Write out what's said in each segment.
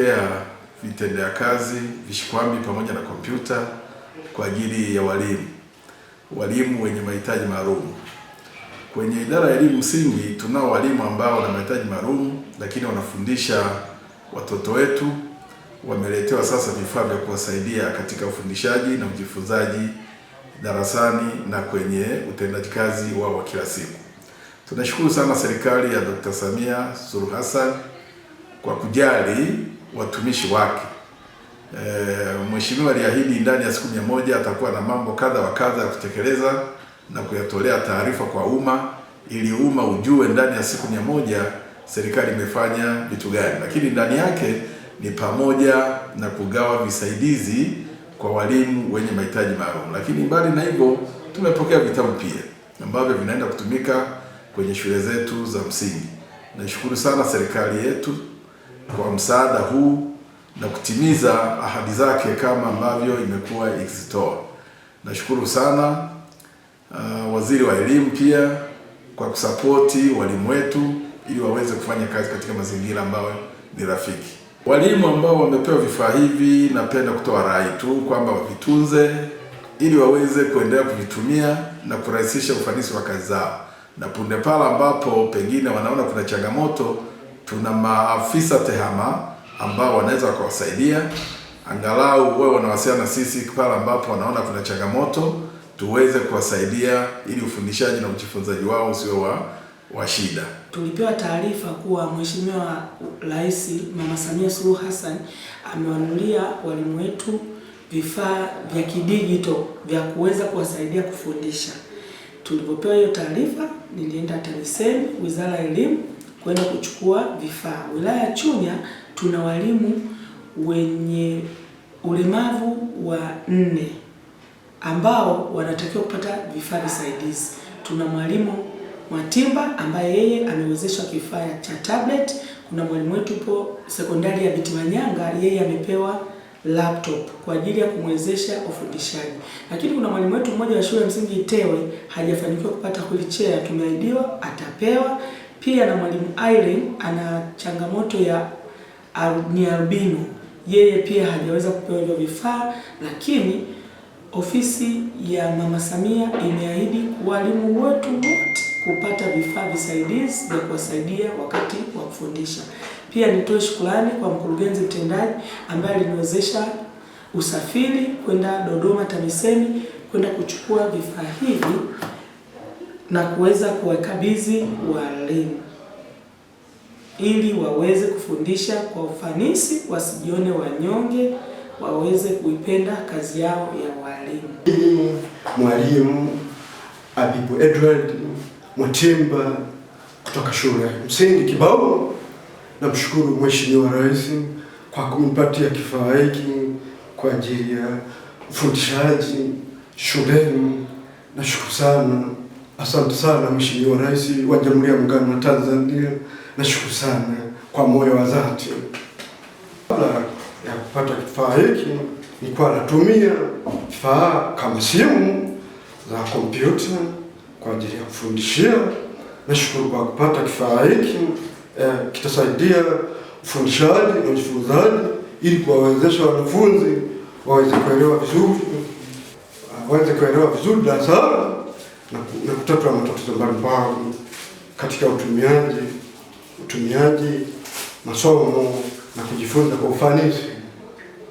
tumepokea vitendea kazi, vishikwambi pamoja na kompyuta kwa ajili ya walimu wenye mahitaji maalum. Kwenye idara ya elimu msingi tunao walimu ambao wana mahitaji maalum, lakini wanafundisha watoto wetu. Wameletewa sasa vifaa vya kuwasaidia katika ufundishaji na ujifunzaji darasani na kwenye utendaji kazi wao wa kila siku. Tunashukuru sana serikali ya Dr. Samia Suluhu Hassan kwa kujali watumishi wake. Mheshimiwa aliahidi ndani ya siku 100 atakuwa na mambo kadha wa kadha ya kutekeleza na kuyatolea taarifa kwa umma, ili umma ujue ndani ya siku 100 serikali imefanya vitu gani. Lakini ndani yake ni pamoja na kugawa visaidizi kwa walimu wenye mahitaji maalum. Lakini mbali na hivyo, tumepokea vitabu pia ambavyo vinaenda kutumika kwenye shule zetu za msingi. Nashukuru sana serikali yetu kwa msaada huu na kutimiza ahadi zake kama ambavyo imekuwa ikizitoa. Nashukuru sana waziri wa elimu pia kwa kusapoti walimu wetu ili waweze kufanya kazi katika mazingira ambayo ni rafiki. Walimu ambao wamepewa vifaa hivi, napenda kutoa rai tu kwamba wavitunze ili waweze kuendelea kuvitumia na kurahisisha ufanisi wa kazi zao. Na punde pale ambapo pengine wanaona kuna changamoto, tuna maafisa tehama ambao wanaweza wakawasaidia, angalau wao wanawasiliana na sisi pale ambapo wanaona kuna changamoto, tuweze kuwasaidia ili ufundishaji na ujifunzaji wao usiwe wa shida. Tulipewa taarifa kuwa Mheshimiwa Rais Mama Samia Suluhu Hassan amewanunulia walimu wetu vifaa vya kidijitali vya kuweza kuwasaidia kufundisha. Tulipopewa hiyo taarifa, nilienda TAMISEMI, Wizara ya Elimu, kwenda kuchukua vifaa. Wilaya ya Chunya tuna walimu wenye ulemavu wa 4 ambao wanatakiwa kupata vifaa visaidizi. Tuna mwalimu Mwatimba ambaye yeye amewezeshwa kifaa cha tablet. Kuna mwalimu wetu po sekondari ya Bitimanyanga, yeye amepewa laptop kwa ajili ya kumwezesha ufundishaji. Lakini kuna mwalimu wetu mmoja wa shule ya msingi Itewe hajafanikiwa kupata wheelchair, tumeahidiwa atapewa. Pia na mwalimu Irene ana changamoto ya albino, yeye pia hajaweza kupewa hivyo vifaa, lakini ofisi ya Mama Samia imeahidi walimu wetu wote kupata vifaa visaidizi vya kuwasaidia wakati wa kufundisha. Pia nitoe shukrani kwa mkurugenzi mtendaji ambaye aliniwezesha usafiri kwenda Dodoma TAMISEMI kwenda kuchukua vifaa hivi na kuweza kuwakabidhi walimu ili waweze kufundisha kwa ufanisi, wasijione wanyonge, waweze kuipenda kazi yao ya walimu. Mwalimu Abibu Edward Mwatimba kutoka shule ya msingi Kibao, namshukuru Mheshimiwa Rais kwa kunipatia kifaa hiki kwa ajili ya ufundishaji shuleni. Nashukuru sana. Asante sana Mheshimiwa Rais wa Jamhuri ya Muungano wa Tanzania. Nashukuru sana kwa moyo wa dhati. Kabla ya kupata kifaa hiki nilikuwa natumia vifaa kama simu za kompyuta kwa ajili ya kufundishia. Nashukuru kwa kupata kifaa hiki, kitasaidia ufundishaji na ujifunzaji ili kuwawezesha wanafunzi waweze kuelewa vizuri darasani na kutatua matatizo mbalimbali katika utumiaji masomo na kujifunza kwa ufanisi.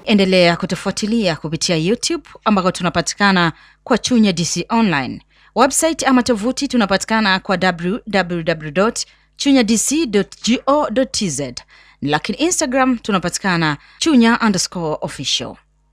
Endelea kutufuatilia kupitia YouTube ambako tunapatikana kwa Chunya DC Online. Website ama tovuti tunapatikana kwa www.chunyadc.go.tz. Lakini Instagram tunapatikana Chunya_official.